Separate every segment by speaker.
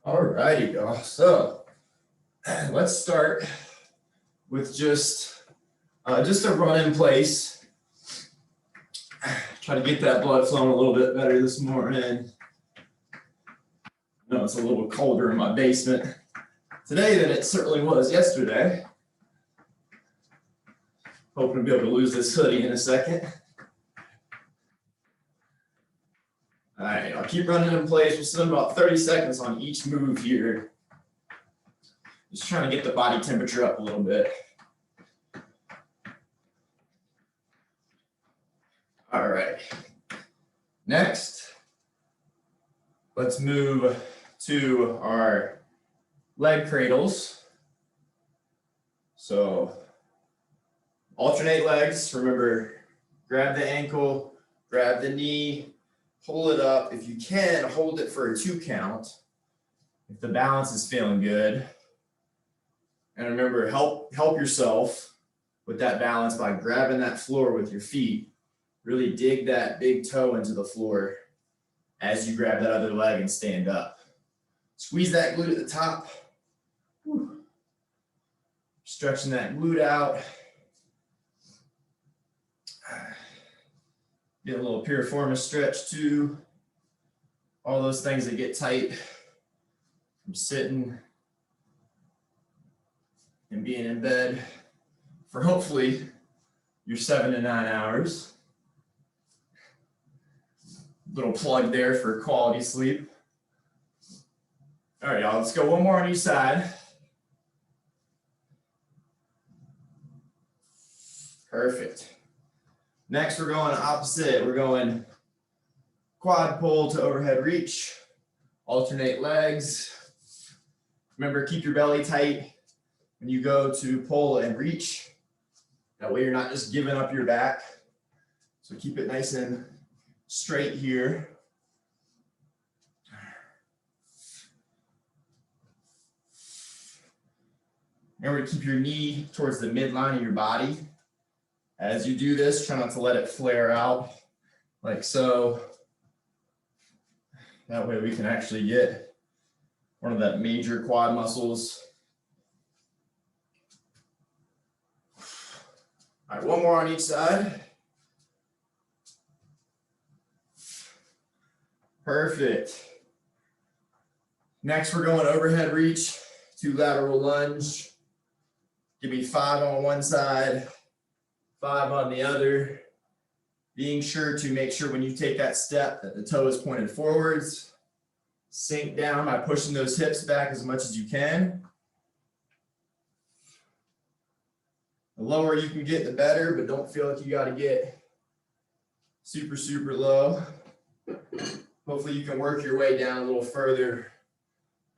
Speaker 1: Alrighty, y'all. So let's start with just a run in place. Try to get that blood flowing a little bit better this morning. I know it's a little colder in my basement today than it certainly was yesterday. Hoping to be able to lose this hoodie in a second. All right, I'll keep running in place. We'll spend about 30 seconds on each move here. Just trying to get the body temperature up a little bit. All right. Next, let's move to our leg cradles. So alternate legs. Remember, grab the ankle, grab the knee, pull it up. If you can, hold it for a 2 count. If the balance is feeling good. And remember, help yourself with that balance by grabbing that floor with your feet. Really dig that big toe into the floor as you grab that other leg and stand up. Squeeze that glute at the top. Whew. Stretching that glute out. Get a little piriformis stretch too. All those things that get tight from sitting and being in bed for hopefully your 7 to 9 hours. Little plug there for quality sleep. All right, y'all, let's go one more on each side. Perfect. Next, we're going opposite. We're going quad pull to overhead reach, alternate legs. Remember, keep your belly tight when you go to pull and reach. That way you're not just giving up your back. So keep it nice and straight here. Remember to keep your knee towards the midline of your body. As you do this, try not to let it flare out like so. That way we can actually get one of that major quad muscles. All right, one more on each side. Perfect. Next, we're going overhead reach to lateral lunge. Give me 5 on one side, 5 on the other. Being sure to make sure when you take that step that the toe is pointed forwards. Sink down by pushing those hips back as much as you can. The lower you can get, the better, but don't feel like you got to get super, super low. Hopefully you can work your way down a little further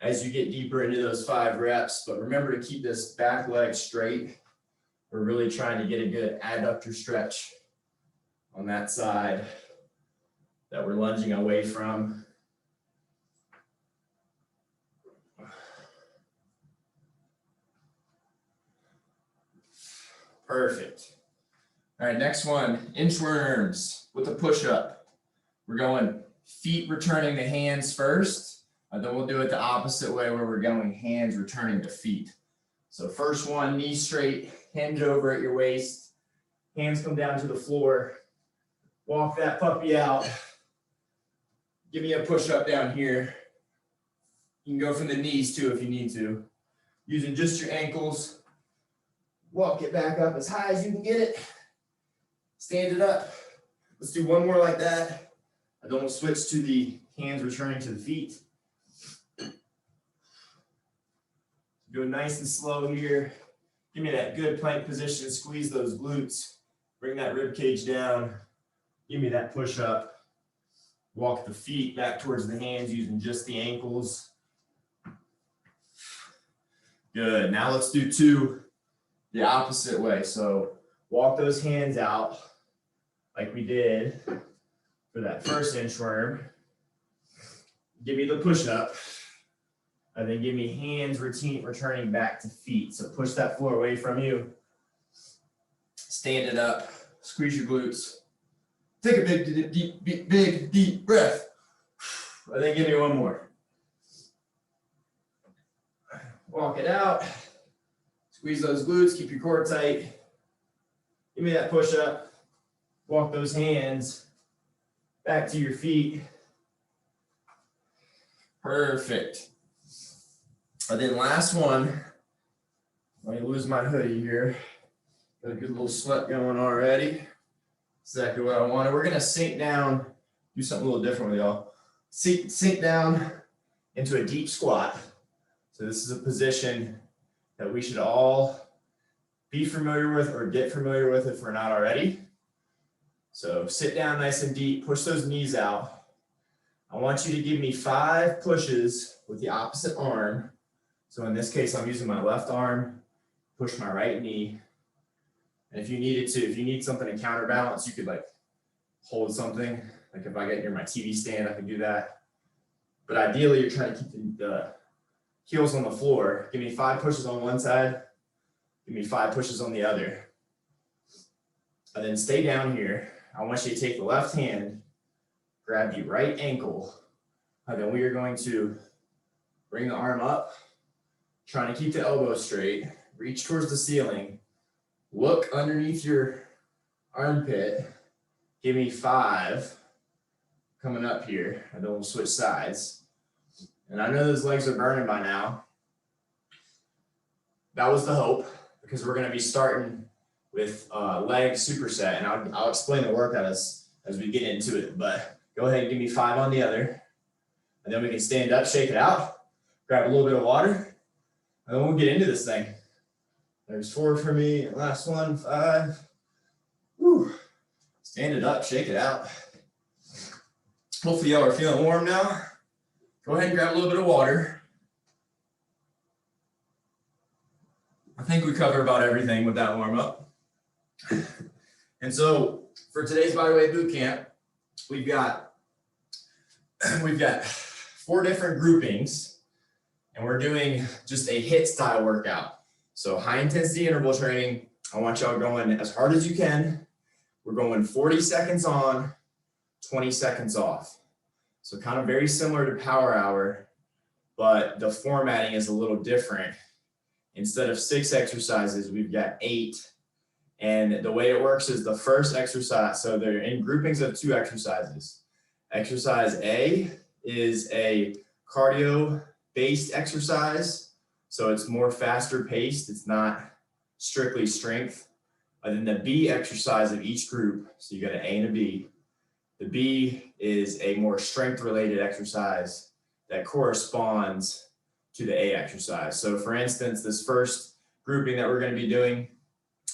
Speaker 1: as you get deeper into those 5 reps. But remember to keep this back leg straight. We're really trying to get a good adductor stretch on that side that we're lunging away from. Perfect. All right, next one, inchworms with a push-up. We're going feet returning to hands first, and then we'll do it the opposite way where we're going hands returning to feet. So first one, knee straight, hinge over at your waist, hands come down to the floor, walk that puppy out. Give me a push-up down here. You can go from the knees too if you need to. Using just your ankles. Walk it back up as high as you can get it. Stand it up. Let's do one more like that. And then we'll switch to the hands returning to the feet. Go nice and slow here. Give me that good plank position. Squeeze those glutes. Bring that rib cage down. Give me that push up. Walk the feet back towards the hands using just the ankles. Good. Now let's do 2 the opposite way. So walk those hands out like we did for that first inchworm. Give me the push up. And then give me hands returning back to feet. So push that floor away from you. Stand it up. Squeeze your glutes. Take a big, deep breath. And then give me one more. Walk it out. Squeeze those glutes, keep your core tight. Give me that push up. Walk those hands back to your feet. Perfect. And then last one. Let me lose my hoodie here. Got a good little sweat going already. Exactly what I wanted. We're gonna sink down, do something a little different with y'all. Sink down into a deep squat. So this is a position that we should all be familiar with or get familiar with if we're not already. So sit down nice and deep, push those knees out. I want you to give me 5 pushes with the opposite arm. So in this case, I'm using my left arm, push my right knee. And if you need something to counterbalance, you could like hold something. Like if I get near my TV stand, I can do that. But ideally, you're trying to keep the heels on the floor. Give me 5 pushes on one side. Give me 5 pushes on the other. And then stay down here. I want you to take the left hand, grab the right ankle. And then we are going to bring the arm up, trying to keep the elbow straight, reach towards the ceiling, look underneath your armpit. Give me 5 coming up here, and then we'll switch sides. And I know those legs are burning by now. That was the hope, because we're going to be starting with leg superset, and I'll explain the workout as we get into it. But go ahead and give me 5 on the other, and then we can stand up, shake it out, grab a little bit of water, and then we'll get into this thing. There's 4 for me. Last one, 5. Woo. Stand it up, shake it out. Hopefully y'all are feeling warm now. Go ahead and grab a little bit of water. I think we cover about everything with that warm up. And so for today's Bodyweight Bootcamp, we've got 4 different groupings, and we're doing just a HIIT style workout. So high intensity interval training. I want y'all going as hard as you can. We're going 40 seconds on, 20 seconds off. So kind of very similar to power hour, but the formatting is a little different. Instead of 6 exercises, we've got 8. And the way it works is the first exercise, so they're in groupings of 2 exercises. Exercise A is a cardio-based exercise, so it's more faster paced. It's not strictly strength. And then the B exercise of each group, so you got an A and a B. The B is a more strength-related exercise that corresponds to the A exercise. So for instance, this first grouping that we're going to be doing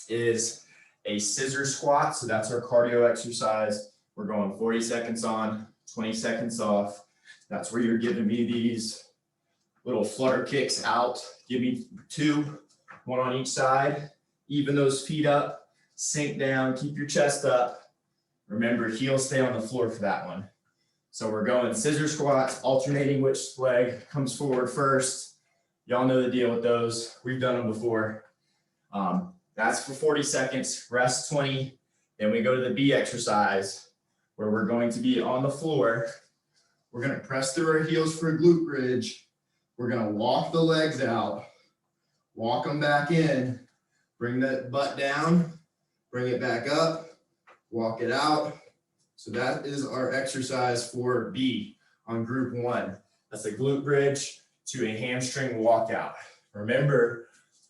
Speaker 1: is a scissor squat. So that's our cardio exercise. We're going 40 seconds on, 20 seconds off. That's where you're giving me these little flutter kicks out. Give me 2, 1 on each side. Even those feet up, sink down, keep your chest up. Remember, heels stay on the floor for that one. So we're going scissor squats, alternating which leg comes forward first. Y'all know the deal with those. We've done them before. That's for 40 seconds, rest 20. Then we go to the B exercise, where we're going to be on the floor. We're going to press through our heels for a glute bridge. We're going to walk the legs out, walk them back in, bring that butt down, bring it back up, walk it out. So that is our exercise for B on group 1. That's a glute bridge to a hamstring walkout. Remember,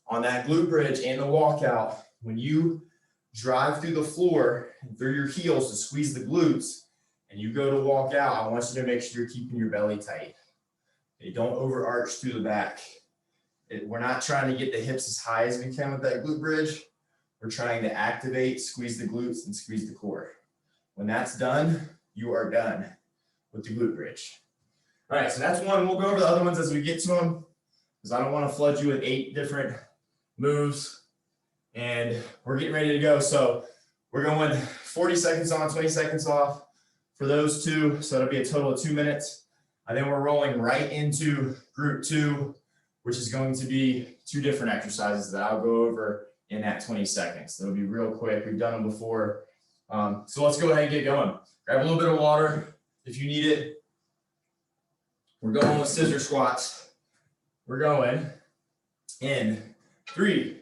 Speaker 1: on that glute bridge and the walkout, when you drive through the floor and through your heels to squeeze the glutes, and you go to walk out, I want you to make sure you're keeping your belly tight. Okay, don't overarch through the back. We're not trying to get the hips as high as we can with that glute bridge. We're trying to activate, squeeze the glutes, and squeeze the core. When that's done, you are done with the glute bridge. All right, so that's one. We'll go over the other ones as we get to them, because I don't want to flood you with 8 different moves, and we're getting ready to go. So we're going 40 seconds on, 20 seconds off for those 2. So it'll be a total of 2 minutes. And then we're rolling right into group 2, which is going to be 2 different exercises that I'll go over in that 20 seconds. It'll be real quick. We've done them before. So let's go ahead and get going. Grab a little bit of water if you need it. We're going with scissor squats. We're going In 3,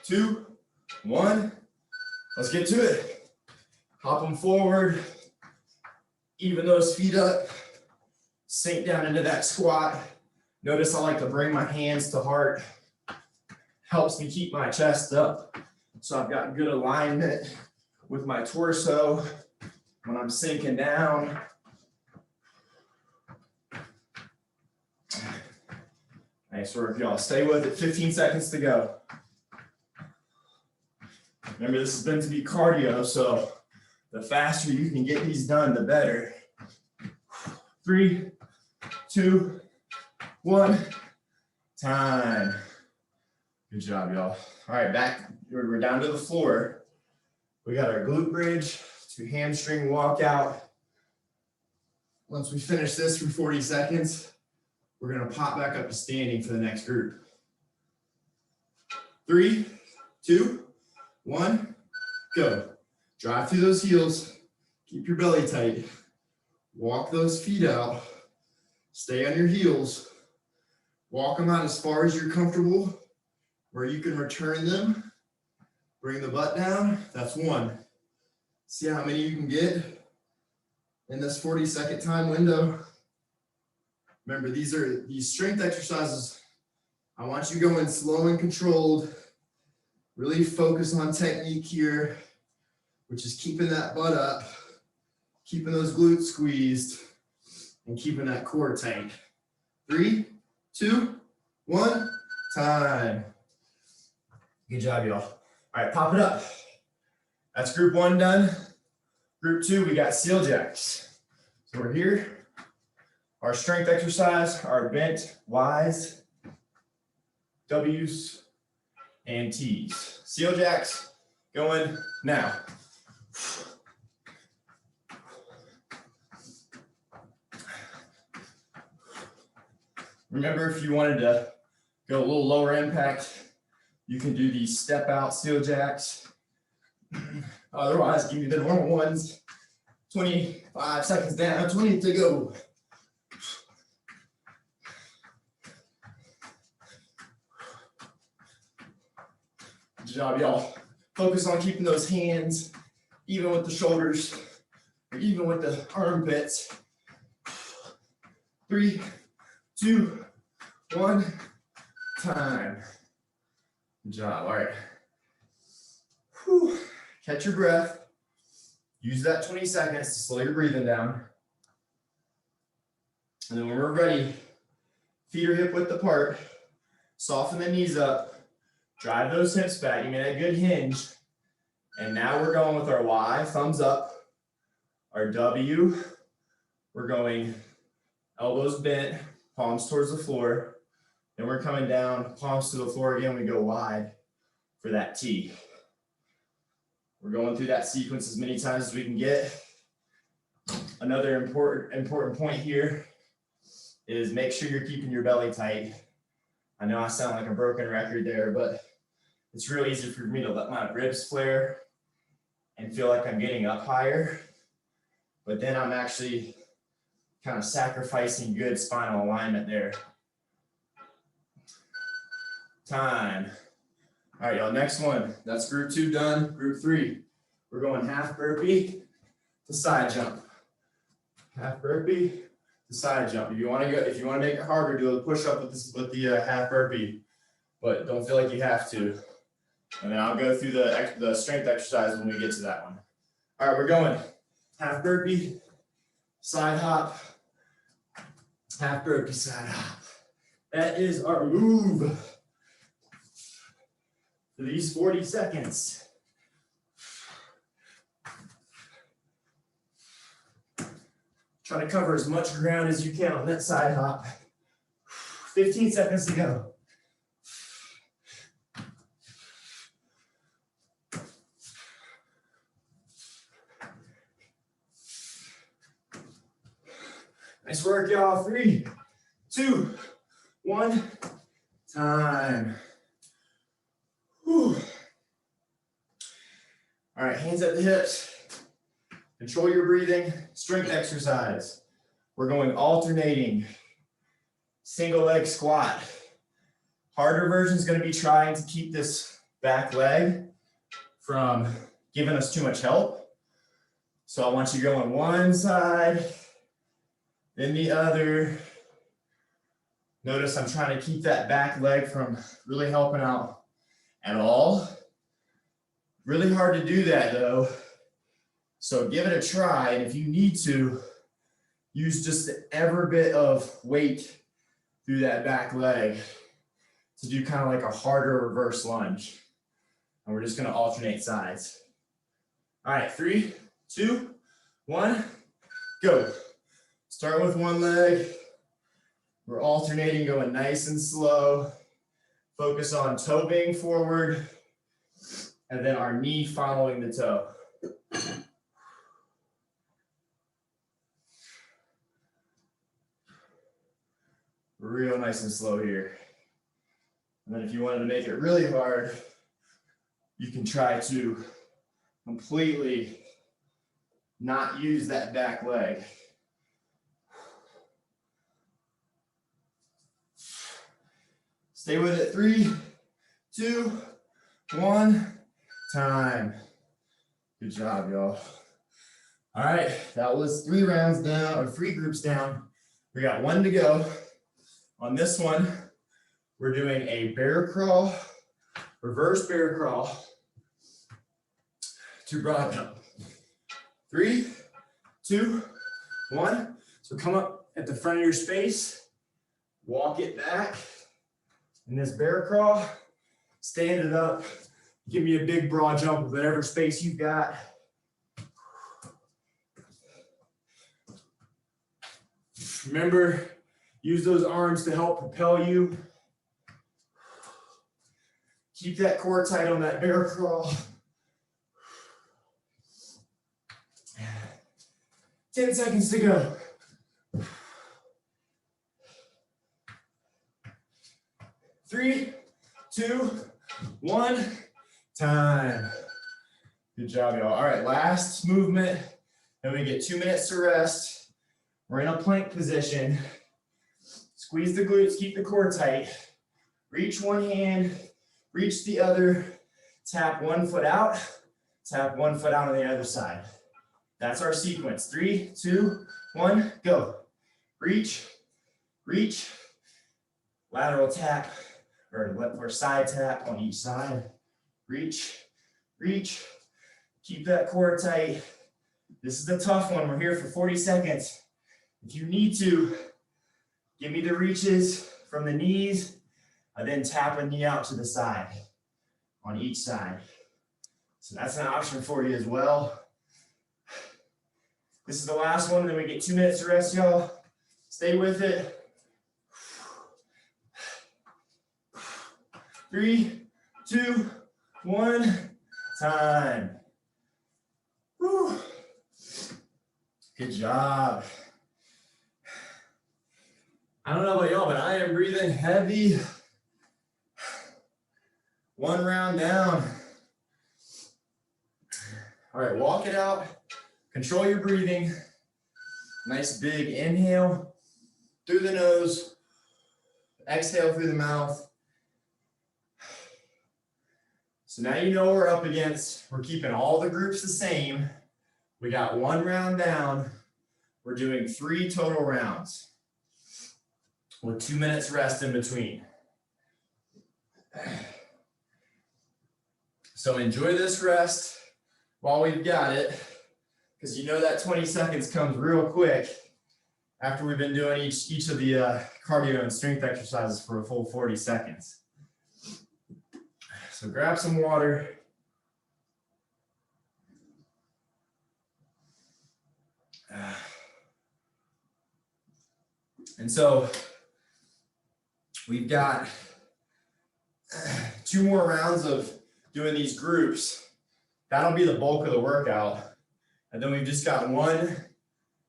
Speaker 1: 2, 1. Let's get to it. Hop them forward. Even those feet up. Sink down into that squat. Notice I like to bring my hands to heart. Helps me keep my chest up. So I've got good alignment with my torso when I'm sinking down. Nice work, y'all. Stay with it. 15 seconds to go. Remember, this is meant to be cardio, so the faster you can get these done, the better. 3, 2, 1. Time. Good job, y'all. All right, back. We're down to the floor. We got our glute bridge to hamstring walkout. Once we finish this for 40 seconds, we're going to pop back up to standing for the next group. 3, 2, 1, go. Drive through those heels. Keep your belly tight. Walk those feet out. Stay on your heels. Walk them out as far as you're comfortable, where you can return them. Bring the butt down. That's 1. See how many you can get in this 40-second time window. Remember, these strength exercises. I want you going slow and controlled. Really focus on technique here, which is keeping that butt up, keeping those glutes squeezed, and keeping that core tight. 3, 2, 1, time. Good job, y'all. All right, pop it up. That's group 1 done. Group 2, we got seal jacks. So we're here. Our strength exercise, our bent Ys, Ws, and Ts. Seal jacks going now. Remember, if you wanted to go a little lower impact, you can do these step out seal jacks. Otherwise, give me the normal ones. 25 seconds down, 20 to go. Good job, y'all. Focus on keeping those hands even with the shoulders, or even with the armpits. 3, 2, 1, time. Good job. All right. Whew. Catch your breath. Use that 20 seconds to slow your breathing down. And then when we're ready, feet are hip width apart. Soften the knees up. Drive those hips back. You made a good hinge. And now we're going with our Y, thumbs up. Our W, we're going elbows bent, palms towards the floor. Then we're coming down, palms to the floor again. We go wide for that T. We're going through that sequence as many times as we can get. Another important point here is make sure you're keeping your belly tight. I know I sound like a broken record there, but it's real easy for me to let my ribs flare and feel like I'm getting up higher. But then I'm actually kind of sacrificing good spinal alignment there. Time. All right, y'all, next one. That's group 2 done. Group 3. We're going half burpee to side jump. Half burpee to side jump. If you want to make it harder, do a push-up with the half burpee, but don't feel like you have to. And then I'll go through the strength exercise when we get to that one. All right, we're going half burpee, side hop, half burpee, side hop. That is our move for these 40 seconds. Try to cover as much ground as you can on that side hop. 15 seconds to go. Nice work, y'all. 3, 2, 1, time. Whew. All right, hands at the hips. Control your breathing. Strength exercise. We're going alternating. Single leg squat. Harder version is going to be trying to keep this back leg from giving us too much help. So I want you going one side, then the other. Notice I'm trying to keep that back leg from really helping out at all. Really hard to do that though. So give it a try, and if you need to, use just every bit of weight through that back leg to do kind of like a harder reverse lunge. And we're just gonna alternate sides. All right, 3, 2, 1, go. Start with one leg. We're alternating, going nice and slow. Focus on toe being forward, and then our knee following the toe. Real nice and slow here. And then if you wanted to make it really hard, you can try to completely not use that back leg. Stay with it. 3, 2, 1, time. Good job, y'all. All right, that was 3 rounds down, or 3 groups down. We got 1 to go. On this one, we're doing a bear crawl, reverse bear crawl to broad jump. 3, 2, 1. So come up at the front of your space, walk it back. In this bear crawl, stand it up, give me a big broad jump with whatever space you've got. Remember, use those arms to help propel you. Keep that core tight on that bear crawl. 10 seconds to go. 3, 2, 1, time. Good job, y'all. All right, last movement. Then we get 2 minutes to rest. We're in a plank position. Squeeze the glutes, keep the core tight. Reach one hand, reach the other. Tap one foot out, tap one foot out on the other side. That's our sequence. 3, 2, 1, go. Reach, reach, lateral tap, or side tap on each side. Reach, reach, keep that core tight. This is the tough one. We're here for 40 seconds. If you need to, give me the reaches from the knees, and then tap a knee out to the side on each side. So that's an option for you as well. This is the last one, and then we get 2 minutes to rest, y'all. Stay with it. 3, 2, 1, time. Whew. Good job. I don't know about y'all, but I am breathing heavy. 1 round down. All right, walk it out. Control your breathing. Nice big inhale through the nose. Exhale through the mouth. So now you know what we're up against. We're keeping all the groups the same. We got 1 round down. We're doing 3 total rounds with 2 minutes rest in between. So enjoy this rest while we've got it, because you know that 20 seconds comes real quick after we've been doing each of the cardio and strength exercises for a full 40 seconds. So grab some water. And so we've got 2 more rounds of doing these groups. That'll be the bulk of the workout. And then we've just got one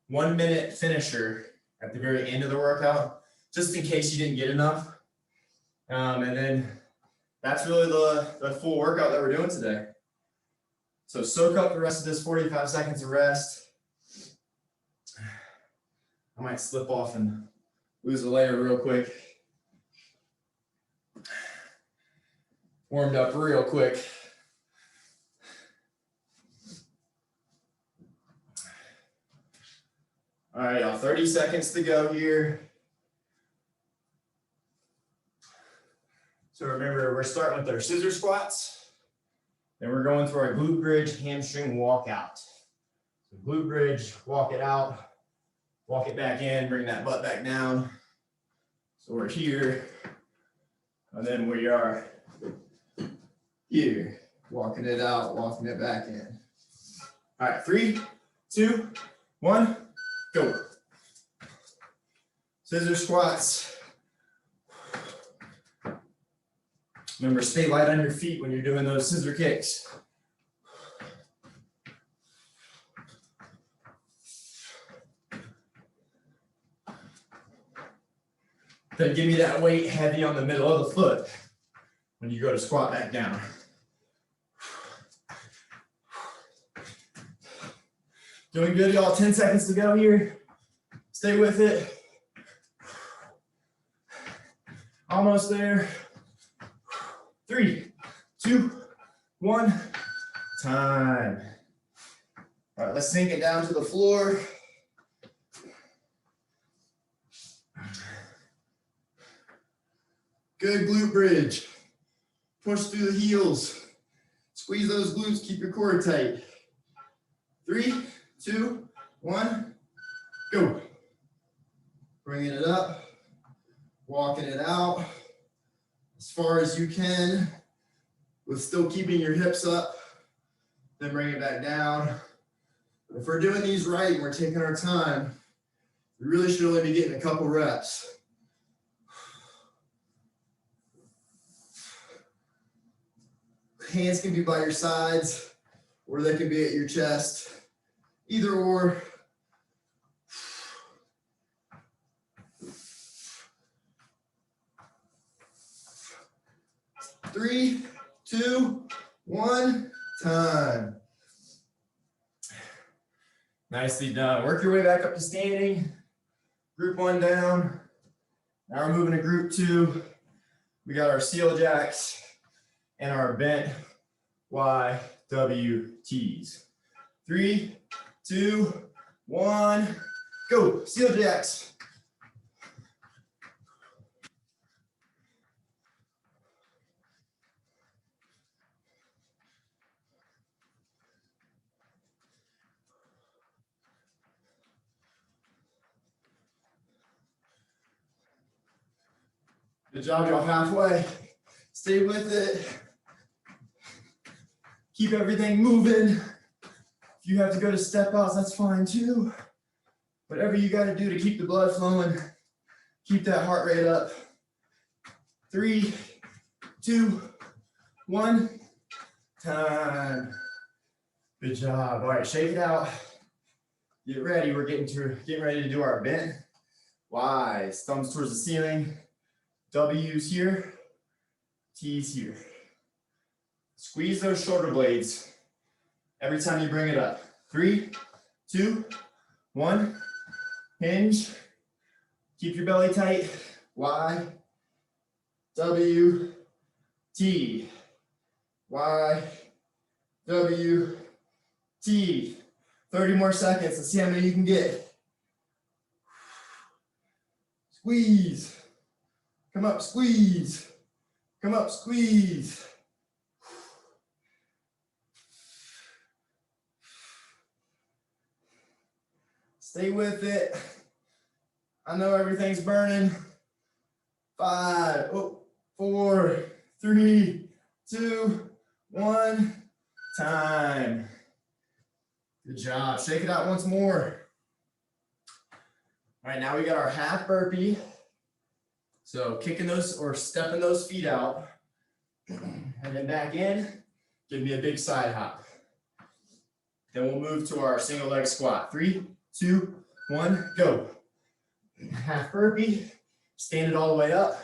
Speaker 1: 1 minute finisher at the very end of the workout, just in case you didn't get enough. And then that's really the full workout that we're doing today. So soak up the rest of this 45 seconds of rest. I might slip off and lose a layer real quick. warmed up real quick. All right, y'all, 30 seconds to go here. So remember, we're starting with our scissor squats. Then we're going through our glute bridge, hamstring walkout. So glute bridge, walk it out, walk it back in, bring that butt back down. So we're here, and then we are here, walking it out, walking it back in. All right, 3, 2, 1, go. Scissor squats. Remember, stay light on your feet when you're doing those scissor kicks. Then give me that weight heavy on the middle of the foot when you go to squat back down. Doing good, y'all. 10 seconds to go here. Stay with it. Almost there. 3, 2, 1, time. All right, let's sink it down to the floor. Good glute bridge. Push through the heels. Squeeze those glutes, keep your core tight. 3, 2, 1, go. Bringing it up, walking it out as far as you can, with still keeping your hips up, then bring it back down. If we're doing these right and we're taking our time, we really should only be getting a couple reps. Hands can be by your sides, or they can be at your chest. Either or. 3, 2, 1, time. Nicely done. Work your way back up to standing. Group 1 down. Now we're moving to group 2. We got our seal jacks and our bent YWTs. 3, 2, 1, go. Seal jacks. Good job, y'all. Halfway. Stay with it. Keep everything moving. If you have to go to step outs, that's fine too. Whatever you got to do to keep the blood flowing, keep that heart rate up. 3, 2, 1, time. Good job. All right, shake it out. Get ready. We're getting ready to do our bent Y's. Thumbs towards the ceiling. W's here, T's here. Squeeze those shoulder blades every time you bring it up. 3, 2, 1, hinge. Keep your belly tight. Y, W, T. Y, W, T. 30 more seconds. Let's see how many you can get. Squeeze. Come up, squeeze. Come up, squeeze. Stay with it. I know everything's burning. 5, 4, 3, 2, 1, time. Good job. Shake it out once more. All right, now we got our half burpee. So kicking those or stepping those feet out, and then back in, give me a big side hop. Then we'll move to our single leg squat. 3, 2, 1, go. Half burpee, stand it all the way up.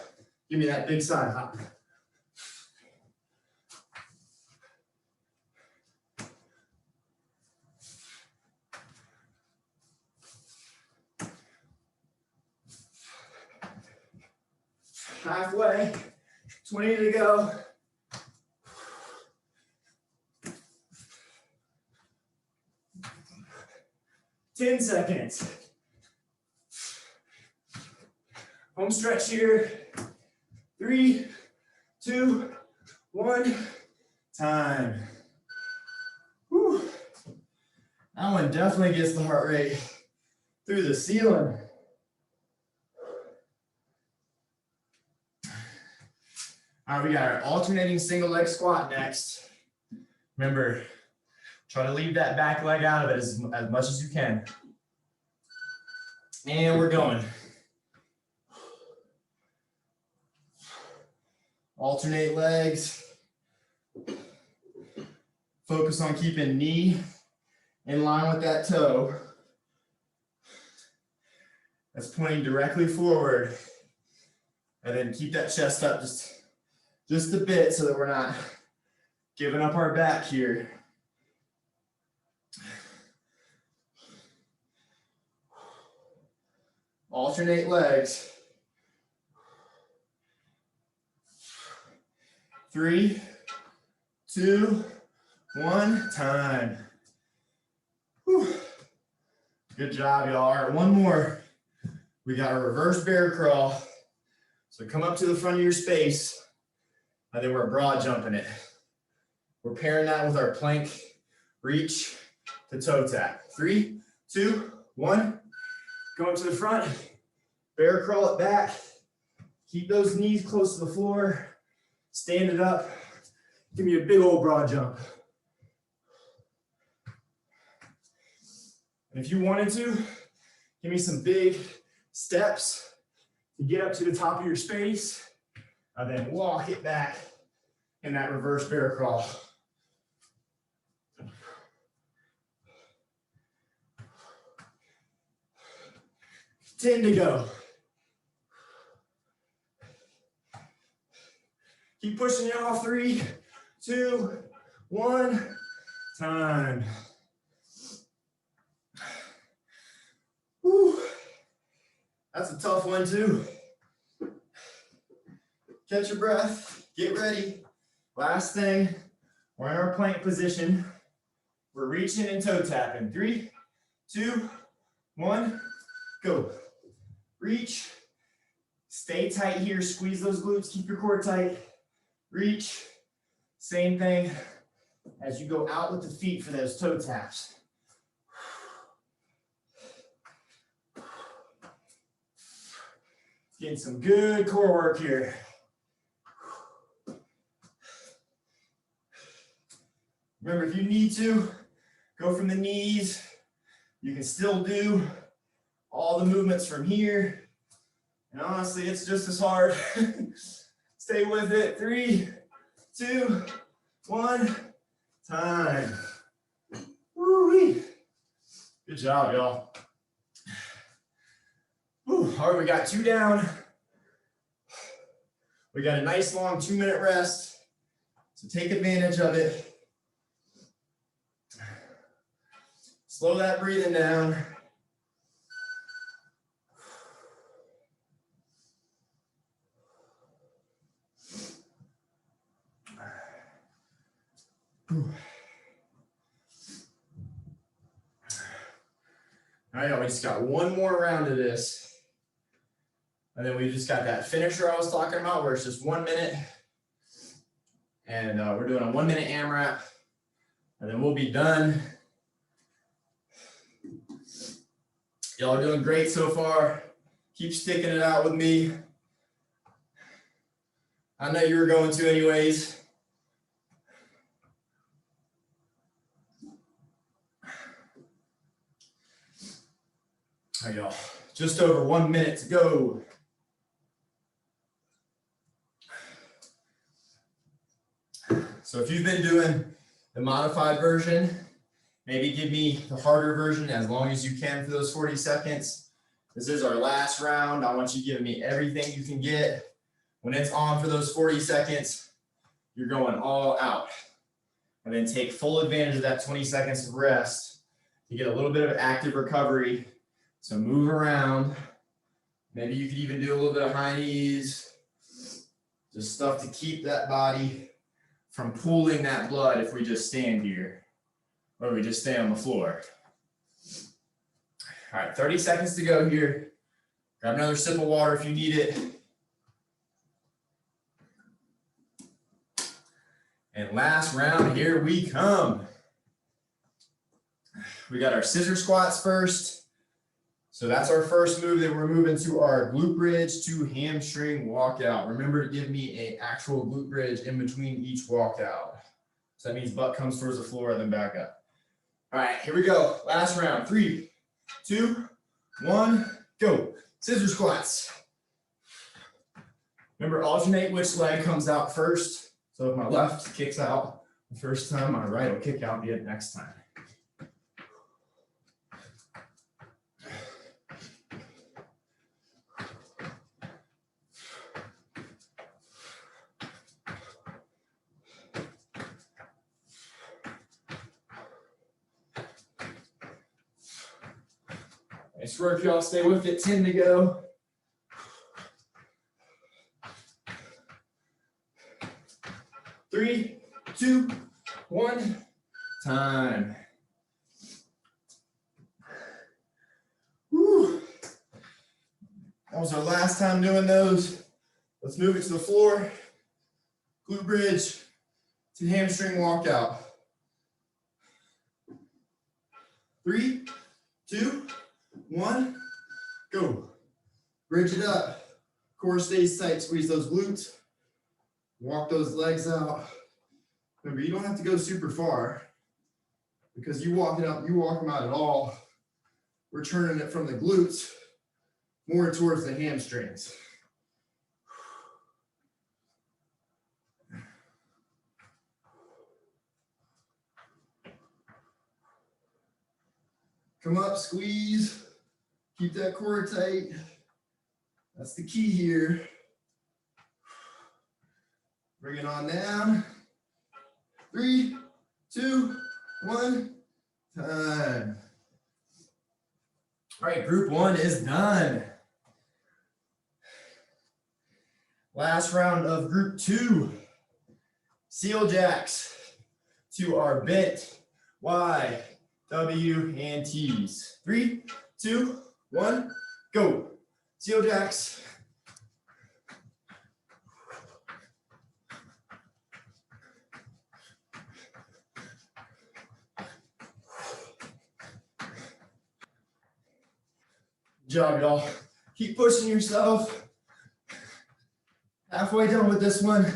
Speaker 1: Give me that big side hop. Halfway, 20 to go. 10 seconds. Home stretch here. 3, 2, 1, time. Whew. That one definitely gets the heart rate through the ceiling. All right, we got our alternating single leg squat next. Remember, try to leave that back leg out of it as much as you can. And we're going. Alternate legs. Focus on keeping knee in line with that toe. That's pointing directly forward. And then keep that chest up just a bit so that we're not giving up our back here. Alternate legs. 3, 2, 1, time. Whew. Good job, y'all. All right, one more. We got a reverse bear crawl. So come up to the front of your space, and then we're broad jumping it. We're pairing that with our plank reach to toe tap. 3, 2, 1. Going to the front, bear crawl it back. Keep those knees close to the floor. Stand it up. Give me a big old broad jump. And if you wanted to, give me some big steps to get up to the top of your space, and then walk it back in that reverse bear crawl. Ten to go. Keep pushing it off. 3, 2, 1, time. Whew. That's a tough one too. Catch your breath, get ready. Last thing, we're in our plank position. We're reaching and toe tapping. 3, 2, 1, go. Reach, stay tight here, squeeze those glutes, keep your core tight. Reach, same thing as you go out with the feet for those toe taps. Getting some good core work here. Remember, if you need to, go from the knees. You can still do all the movements from here. And honestly, it's just as hard. Stay with it. 3, 2, 1, time. Woo-wee. Good job, y'all. All right, we got 2 down. We got a nice long 2-minute rest. So take advantage of it. Slow that breathing down. All right, y'all, we just got one more round of this. And then we just got that finisher I was talking about where it's just 1 minute. And we're doing a 1-minute AMRAP. And then we'll be done. Y'all are doing great so far. Keep sticking it out with me. I know you were going to anyways. All right, y'all. Just over 1 minute to go. So if you've been doing the modified version, maybe give me the harder version as long as you can for those 40 seconds. This is our last round. I want you giving me everything you can get. When it's on for those 40 seconds, you're going all out. And then take full advantage of that 20 seconds of rest to get a little bit of active recovery. So move around. Maybe you could even do a little bit of high knees. Just stuff to keep that body from pooling that blood if we just stand here or we just stay on the floor. All right, 30 seconds to go here. Grab another sip of water if you need it. And last round, here we come. We got our scissor squats first. So that's our first move. Then we're moving to our glute bridge to hamstring walkout. Remember to give me an actual glute bridge in between each walkout. So that means butt comes towards the floor and then back up. All right, here we go. Last round. 3, 2, 1, go. Scissor squats. Remember, alternate which leg comes out first. So if my left kicks out the first time, my right will kick out the next time. Nice work, y'all. Stay with it. 10 to go. Three, 2, 1, time. Whew. That was our last time doing those. Let's move it to the floor. Glute bridge to hamstring walkout. 3, 2, 1, go. Bridge it up. Core stays tight. Squeeze those glutes. Walk those legs out. Remember, you don't have to go super far because you walk it up, you walk them out at all. We're turning it from the glutes more towards the hamstrings. Come up, squeeze. Keep that core tight. That's the key here. Bring it on down. 3, 2, 1, time. All right, group 1 is done. Last round of group 2. Seal jacks to our bent Y, W, and T's. 3, 2, 1, go. Seal jacks. Good job, y'all. Keep pushing yourself. Halfway done with this one.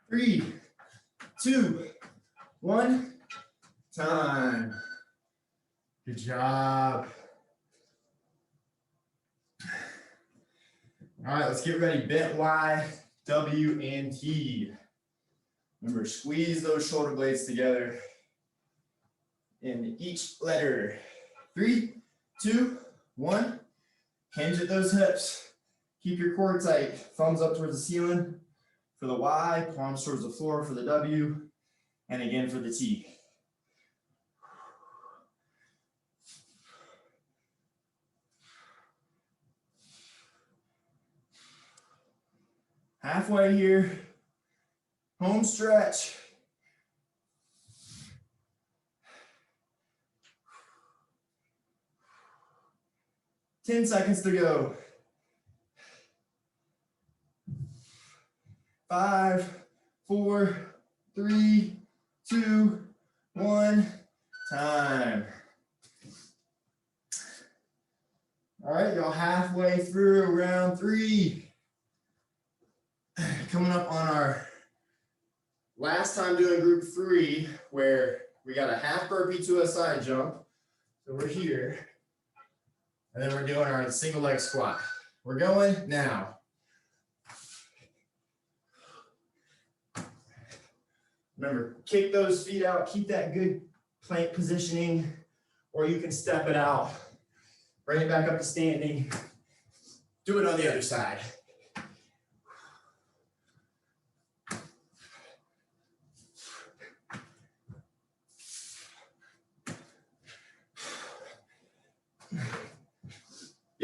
Speaker 1: Three, 2, 1, time. Good job. All right, let's get ready. Bent Y, W, and T. Remember, squeeze those shoulder blades together in each letter. 3, 2, 1. Hinge at those hips. Keep your core tight. Thumbs up towards the ceiling for the Y, palms towards the floor for the W, and again for the T. Halfway here, home stretch. Ten seconds to go. 5, 4, 3, 2, 1, time. All right, y'all, halfway through round 3. Coming up on our last time doing group 3, where we got a half burpee to a side jump. So we're here. And then we're doing our single leg squat. We're going now. Remember, kick those feet out, keep that good plank positioning, or you can step it out. Bring it back up to standing. Do it on the other side.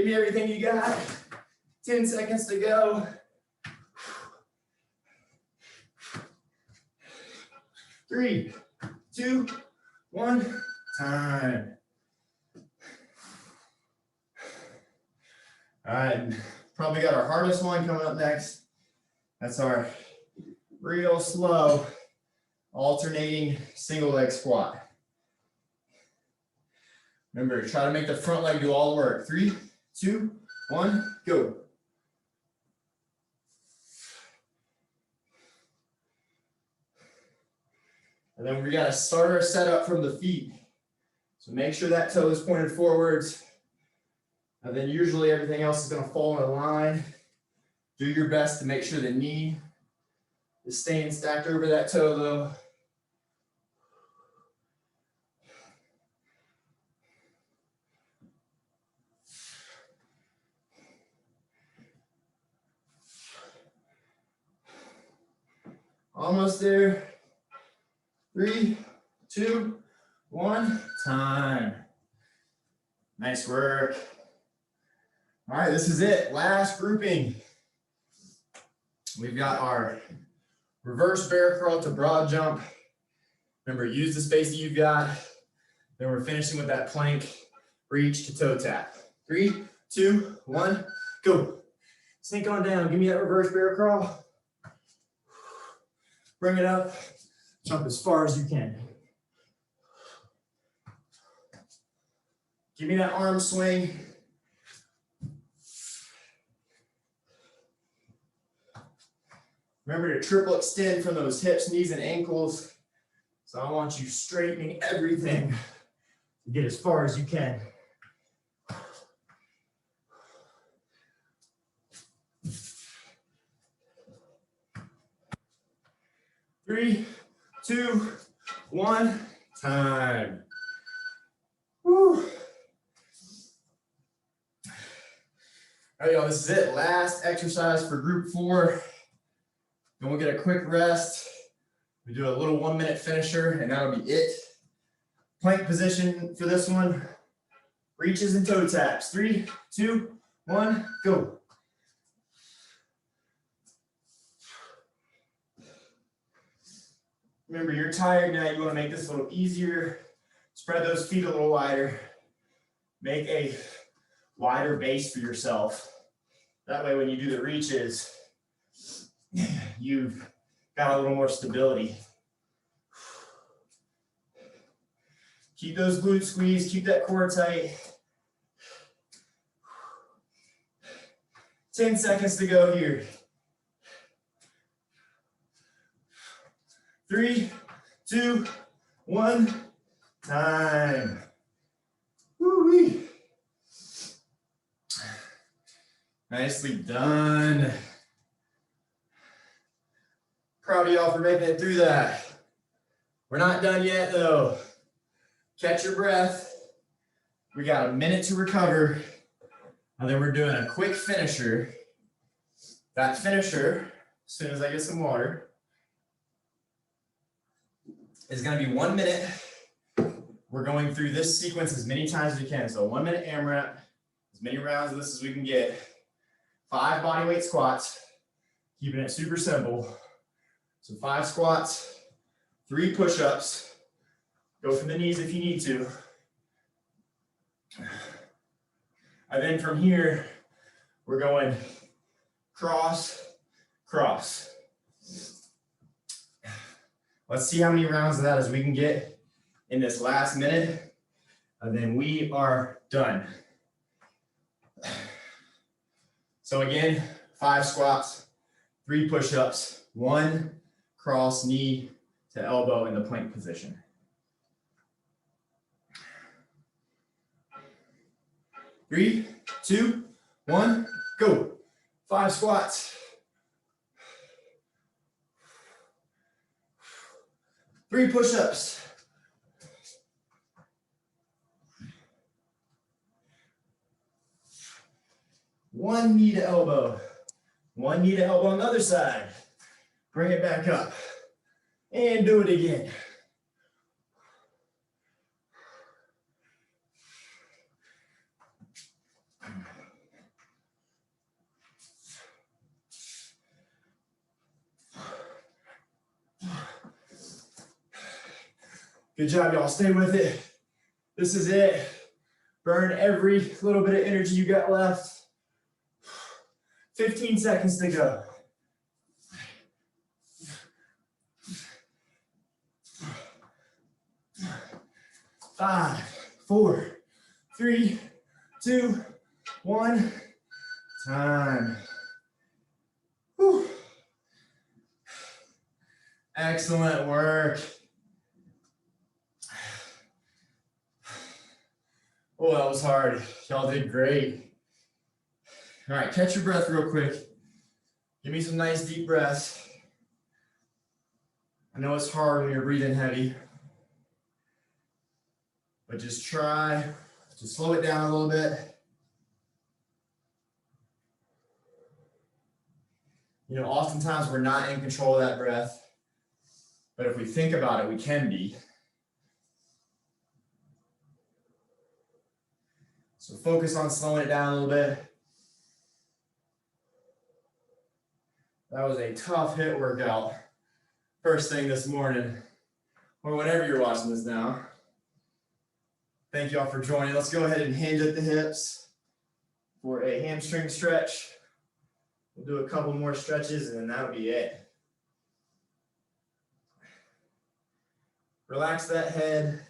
Speaker 1: Give me everything you got. 10 seconds to go. 3, 2, 1, time. All right, probably got our hardest one coming up next. That's our real slow alternating single leg squat. Remember, try to make the front leg do all the work. 3, 2, 1, go. And then we got to start our setup from the feet. So make sure that toe is pointed forwards. And then usually everything else is going to fall in line. Do your best to make sure the knee is staying stacked over that toe though. Almost there. 3, 2, 1, time. Nice work. All right, this is it. Last grouping. We've got our reverse bear crawl to broad jump. Remember, use the space that you've got. Then we're finishing with that plank reach to toe tap. 3, 2, 1, go. Sink on down. Give me that reverse bear crawl. Bring it up. Jump as far as you can. Give me that arm swing. Remember to triple extend from those hips, knees, and ankles. So I want you straightening everything to get as far as you can. Three, 2, 1, time. Woo. All right, y'all, this is it. Last exercise for group 4. Then we'll get a quick rest. We do a little 1-minute finisher, and that'll be it. Plank position for this one. Reaches and toe taps. 3, 2, 1, go. Remember, you're tired now. You want to make this a little easier. Spread those feet a little wider. Make a wider base for yourself. That way, when you do the reaches, you've got a little more stability. Keep those glutes squeezed. Keep that core tight. 10 seconds to go here. 3, 2, 1, time. Woo-wee. Nicely done. Proud of y'all for making it through that. We're not done yet though. Catch your breath. We got a minute to recover. And then we're doing a quick finisher. That finisher, as soon as I get some water, is going to be 1 minute. We're going through this sequence as many times as we can. So 1 minute AMRAP, as many rounds of this as we can get. 5 bodyweight squats, keeping it super simple. So 5 squats, 3 push-ups. Go for the knees if you need to. And then from here, we're going cross, cross. Let's see how many rounds of that as we can get in this last minute, and then we are done. So again, 5 squats, 3 push-ups, 1 cross knee to elbow in the plank position. Three, 2, 1, go. 5 squats. 3 push-ups. 1 knee to elbow. 1 knee to elbow on the other side. Bring it back up. And do it again. Good job, y'all. Stay with it. This is it. Burn every little bit of energy you got left. 15 seconds to go. Five, 4, 3, 2, 1. Time. Whew. Excellent work. Oh, that was hard. Y'all did great. All right, catch your breath real quick. Give me some nice deep breaths. I know it's hard when you're breathing heavy, but just try to slow it down a little bit. You know, oftentimes we're not in control of that breath, but if we think about it, we can be. So focus on slowing it down a little bit. That was a tough HIIT workout. First thing this morning, or whenever you're watching this now. Thank you all for joining. Let's go ahead and hinge at the hips for a hamstring stretch. We'll do a couple more stretches and then that'll be it. Relax that head.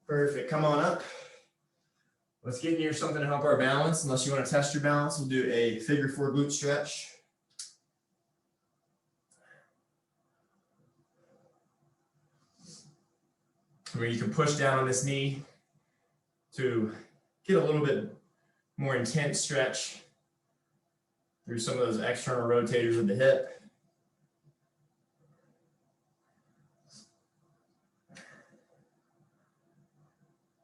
Speaker 1: Perfect. Come on up. Let's get near something to help our balance. Unless you want to test your balance, we'll do a figure 4 glute stretch. Where you can push down on this knee to get a little bit more intense stretch through some of those external rotators of the hip.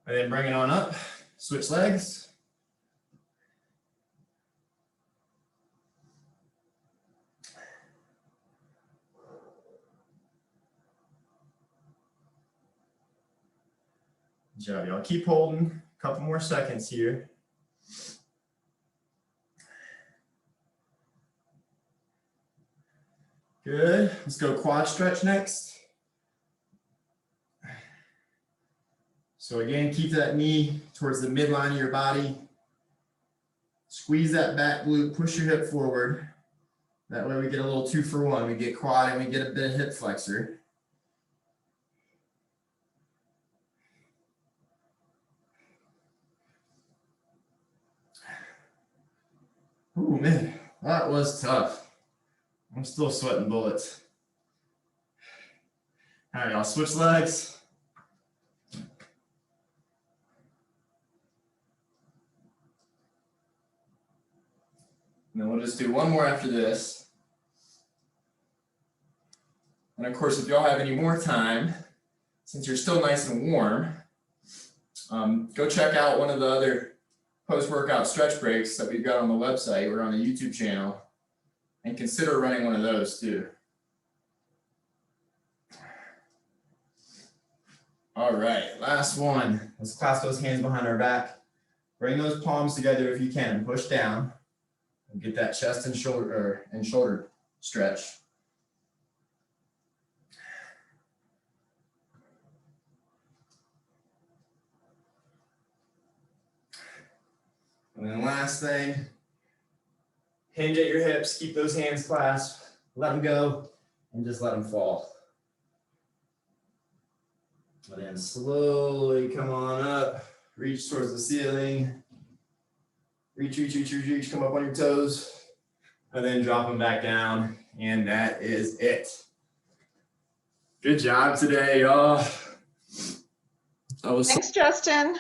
Speaker 1: And then bring it on up, switch legs. Good job, y'all. Keep holding. A couple more seconds here. Good. Let's go quad stretch next. So again, keep that knee towards the midline of your body. Squeeze that back glute, push your hip forward. That way we get a little 2 for 1. We get quad and we get a bit of hip flexor. Ooh, man, that was tough. I'm still sweating bullets. All right, y'all, switch legs. And then we'll just do one more after this. And of course, if y'all have any more time, since you're still nice and warm, go check out one of the other post-workout stretch breaks that we've got on the website or on the YouTube channel, and consider running one of those too. All right, last one. Let's clasp those hands behind our back. Bring those palms together if you can. Push down. Get that chest and shoulder stretch. And then last thing, hinge at your hips, keep those hands clasped, let them go, and just let them fall. And then slowly come on up, reach towards the ceiling. Reach, reach, reach, reach, reach, come up on your toes, and then drop them back down, and that is it. Good job today, y'all.
Speaker 2: Thanks, Justin.